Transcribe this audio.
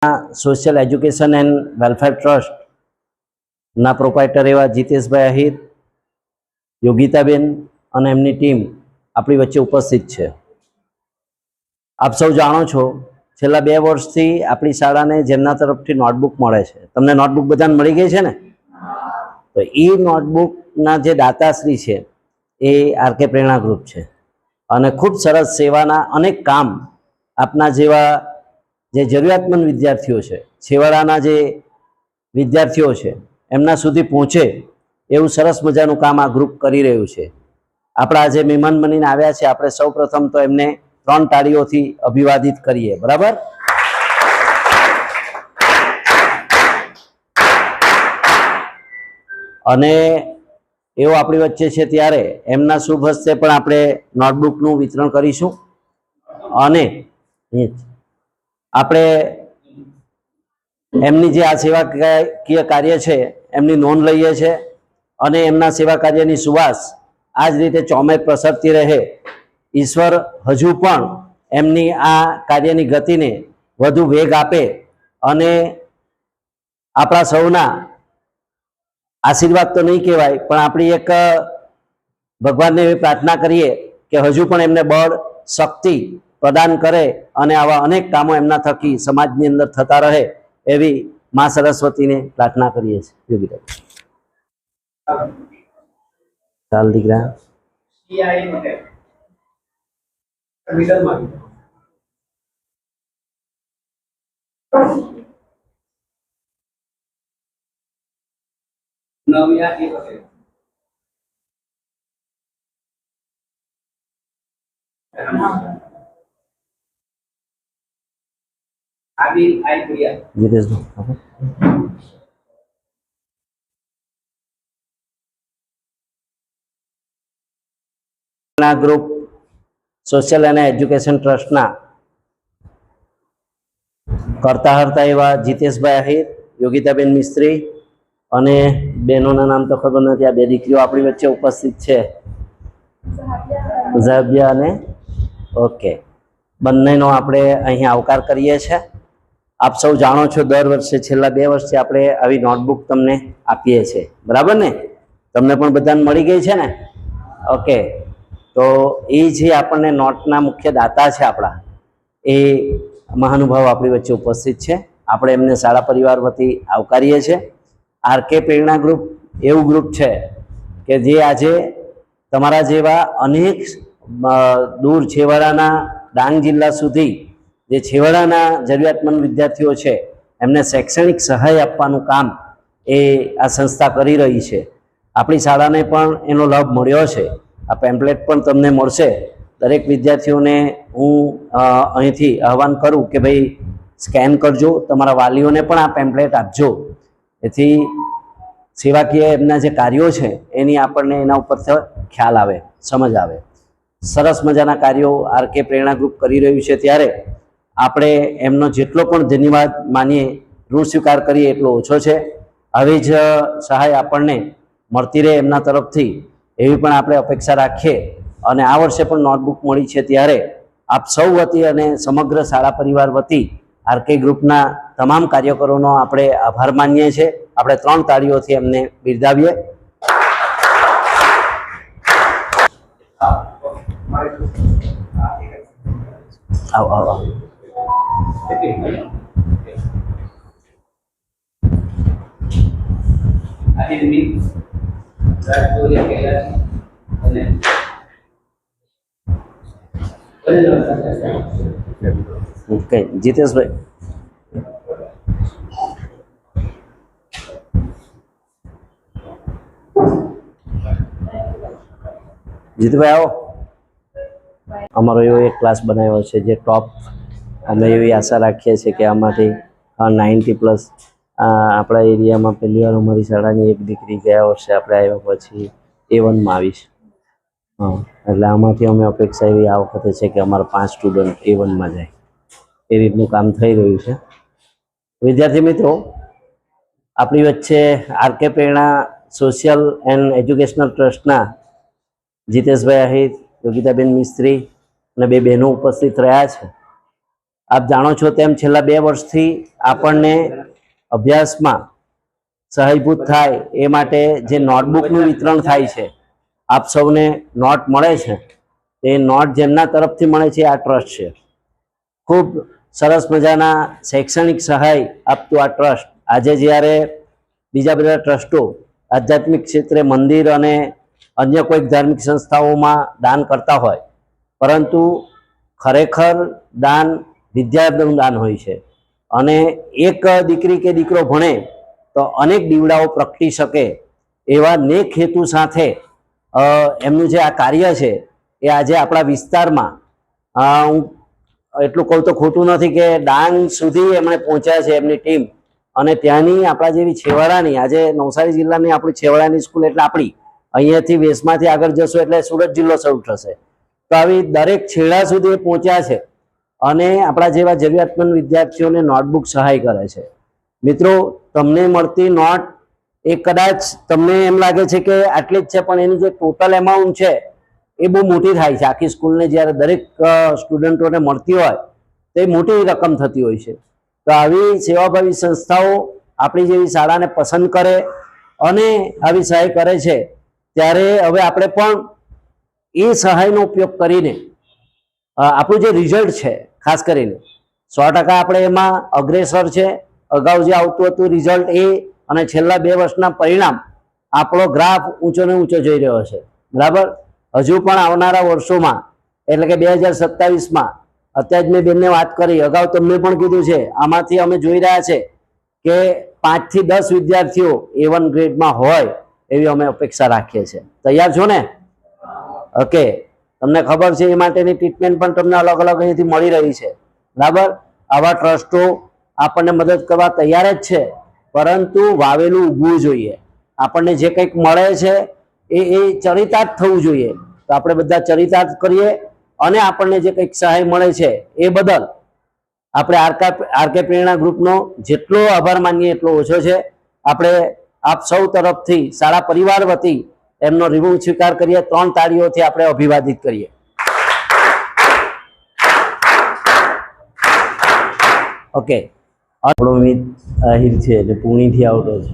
Social education and welfare ટ્રસ્ટના પ્રોપાઇટર એવા જીતેશભાઈ આહિર, યોગિતાબેન અને એમની ટીમ આપણી વચ્ચે ઉપસ્થિત છે. આપ સૌ જાણો છો, છેલ્લા 2 વર્ષથી આપણી શાળાને જેમના તરફથી નોટબુક મળે છે. તમને નોટબુક બધાને મળી ગઈ છે ને? તો એ નોટબુકના જે દાતાશ્રી છે એ આરકે પ્રેરણા ગ્રુપ છે અને ખૂબ સરસ સેવાના અનેક કામ આપના જેવા જે જરૂરિયાતમંદ વિદ્યાર્થીઓ છે, છેવાડાના જે વિદ્યાર્થીઓ છે એમના સુધી પહોંચે એવું સરસ મજાનું કામ આ ગ્રુપ કરી રહ્યું છે. આપણા આજે મહેમાન બનીને આવ્યા છે, આપણે સૌ પ્રથમ તો એમને 3 તાળીઓથી અભિવાદિત કરીએ. બરાબર? અને એવો આપણી વચ્ચે છે ત્યારે એમના શુભ હસ્તે પણ આપણે નોટબુકનું વિતરણ કરીશું અને આપણે એમની જે આ સેવાકીય કાર્ય છે એમની નોંધ લઈએ છીએ અને એમના સેવા કાર્યની સુવાસ આ જ રીતે ચોમે પ્રસરતી રહે. ઈશ્વર હજુ પણ એમની આ કાર્યની ગતિને વધુ વેગ આપે અને આપણા સૌના આશીર્વાદ તો નહીં કહેવાય, પણ આપણી એક ભગવાનને એવી પ્રાર્થના કરીએ કે હજુ પણ એમને બળ, શક્તિ પ્રદાન કરે અને આવા અનેક કામો એમના થકી સમાજની અંદર થતા રહે એવી મા સરસ્વતીને પ્રાર્થના કરીએ છીએ. ચાલ દીકરા. ગ્રુપ સોશિયલ અને એજ્યુકેશન ટ્રસ્ટના કરતા હરતા એવા જીતેશભાઈ આહિર, યોગિતાબેન મિસ્ત્રી અને બહેનોના નામ તો ખબર નથી. આ 2 દીકરીઓ આપણી વચ્ચે ઉપસ્થિત છે, ઝાબિયા અને ઓકે, બંનેનો આપણે અહીં આવકાર કરીએ છીએ. આપ સૌ જાણો છો, દર વર્ષે છેલ્લા 2 વર્ષથી આપણે આવી નોટબુક તમને આપીએ છીએ. બરાબર ને? તમને પણ બધાને મળી ગઈ છે ને? ઓકે, તો એ જે આપણને નોટના મુખ્ય દાતા છે આપણા, એ મહાનુભાવ આપણી વચ્ચે ઉપસ્થિત છે. આપણે એમને શાળા પરિવાર વતી આવકારીએ છીએ. આરકે પ્રેરણા ગ્રુપ એવું ગ્રુપ છે કે જે આજે તમારા જેવા અનેક દૂર છેવાડાના ડાંગ જિલ્લા સુધી જે છેવાડાના જરૂરિયાતમંદ વિદ્યાર્થીઓ છે એમને શૈક્ષણિક સહાય આપવાનું કામ એ આ સંસ્થા કરી રહી છે. આપણી શાળાને પણ એનો લાભ મળ્યો છે. આ પેમ્પલેટ પણ તમને મળશે. દરેક વિદ્યાર્થીઓને હું અહીંથી આહવાન કરું કે ભાઈ સ્કેન કરજો, તમારા વાલીઓને પણ આ પેમ્પલેટ આપજો, એથી સેવાકીય એમના જે કાર્યો છે એની આપણને એના ઉપર ખ્યાલ આવે, સમજ આવે. સરસ મજાના કાર્યો આરકે પ્રેરણા ગ્રુપ કરી રહ્યું છે ત્યારે આપણે એમનો જેટલો પણ ધન્યવાદ માનીએ, ઋણ સ્વીકાર કરીએ એટલો ઓછો છે. આવી જ સહાય આપણને મળતી રહે એમના તરફથી એવી પણ આપણે અપેક્ષા રાખીએ. અને આ વર્ષે પણ નોટબુક મળી છે ત્યારે આપ સૌ વતી અને સમગ્ર શાળા પરિવાર વતી આરકે ગ્રુપના તમામ કાર્યકરોનો આપણે આભાર માનીએ છીએ. આપણે 3 તાળીઓથી એમને બિરદાવીએ. આવો આવો. ઓકે, જીતેશભાઈ. જીતભાઈ આવો. અમારો એવો એક ક્લાસ બનાવ્યો છે જે ટોપ, અમે એવી આશા રાખીએ છીએ કે આમાંથી 90+ આપણા એરિયામાં પહેલી વાર અમારી શાળાની એક દીકરી ગયા વર્ષે આપણે આવ્યા પછી A1માં આવી છે. એટલે આમાંથી અમે અપેક્ષા એવી આ વખતે છે કે અમારા 5 સ્ટુડન્ટ A1માં જાય એ રીતનું કામ થઈ રહ્યું છે. વિદ્યાર્થી મિત્રો, આપણી વચ્ચે આરકે પ્રેરણા સોશિયલ એન્ડ એજ્યુકેશનલ ટ્રસ્ટના જીતેશભાઈ આહિર, યોગિતાબેન મિસ્ત્રી અને 2 બહેનો ઉપસ્થિત રહ્યા છે. આપ જાણો છો તેમ છેલ્લા 2 વર્ષથી આપણને અભ્યાસમાં સહાયભૂત થાય એ માટે જે નોટબુકનું વિતરણ થાય છે, આપ સૌને નોટ મળે છે, તે નોટ જેમના તરફથી મળે છે આ ટ્રસ્ટ છે. ખૂબ સરસ મજાના શૈક્ષણિક સહાય આપતું આ ટ્રસ્ટ આજે જ્યારે બીજા બધા ટ્રસ્ટો આધ્યાત્મિક ક્ષેત્રે મંદિર અને અન્ય કોઈક ધાર્મિક સંસ્થાઓમાં દાન કરતા હોય, પરંતુ ખરેખર દાન વિદ્યાનું દાન હોય છે. અને એક દીકરી કે દીકરો ભણે તો અનેક દીવડાઓ પ્રગટી શકે એવા નેક હેતુ સાથે એમનું જે આ કાર્ય છે એ આજે આપણા વિસ્તારમાં, હું એટલું કહું તો ખોટું નથી કે ડાંગ સુધી એમણે પહોંચ્યા છે એમની ટીમ. અને ત્યાંની આપણા જેવી છેવાડાની, આજે નવસારી જિલ્લાની આપણી છેવાડાની સ્કૂલ એટલે આપણી, અહીંયાથી વેસમાંથી આગળ જશો એટલે સુરત જિલ્લો શરૂ થશે. તો આવી દરેક છેડા સુધી એ પહોંચ્યા છે અને આપણા જેવા જરૂરિયાતમંદ વિદ્યાર્થીઓને નોટબુક સહાય કરે છે. મિત્રો, તમને મળતી નોટ એ કદાચ તમને એમ લાગે છે કે આટલી જ છે, પણ એની જે ટોટલ એમાઉન્ટ છે એ બહુ મોટી થાય છે. આખી સ્કૂલને જ્યારે દરેક સ્ટુડન્ટોને મળતી હોય તો એ મોટી રકમ થતી હોય છે. તો આવી સેવાભાવી સંસ્થાઓ આપણી જેવી શાળાને પસંદ કરે અને આવી સહાય કરે છે, ત્યારે હવે આપણે પણ એ સહાયનો ઉપયોગ કરીને આપણું જે રિઝલ્ટ છે, ખાસ કરીને 100% આપણે એમાં અગ્રેસર છે. અગાઉ જે આવતું હતું રિઝલ્ટ એ અને છેલ્લા 2 વર્ષના પરિણામ, આપણો ગ્રાફ ઊંચો ને ઊંચો જઈ રહ્યો છે. બરાબર. હજુ પણ આવનારા વર્ષોમાં એટલે કે 2027માં, અત્યારે જ મેં બેનને વાત કરી, અગાઉ તમને પણ કીધું છે, આમાંથી અમે જોઈ રહ્યા છે કે 5 થી 10 વિદ્યાર્થીઓ A1 ગ્રેડમાં હોય એવી અમે અપેક્ષા રાખીએ છીએ. તૈયાર છો ને? ઓકે. તમને ખબર છે એ માટેની ટ્રીટમેન્ટ પણ તમને અલગ અલગ અહીંથી મળી રહી છે. બરાબર. આવા ટ્રસ્ટો આપણને મદદ કરવા તૈયાર જ છે, પરંતુ વાવેલું ઉગવું જોઈએ. આપણને જે કંઈક મળે છે એ ચરિતાર્થ થવું જોઈએ. તો આપણે બધા ચરિતાર્થ કરીએ અને આપણને જે કંઈક સહાય મળે છે એ બદલ આપણે આરકે પ્રેરણા ગ્રુપનો જેટલો આભાર માનીએ એટલો ઓછો છે. આપણે આપ સૌ તરફથી શાળા પરિવાર વતી એમનો રિવ્યુ સ્વીકાર કરીએ. 3 તાળીઓથી આપણે અભિવાદિત કરીએ. ઓકે. આપણો મિત આહિર છે એટલે પૂણીથી આવતો છે.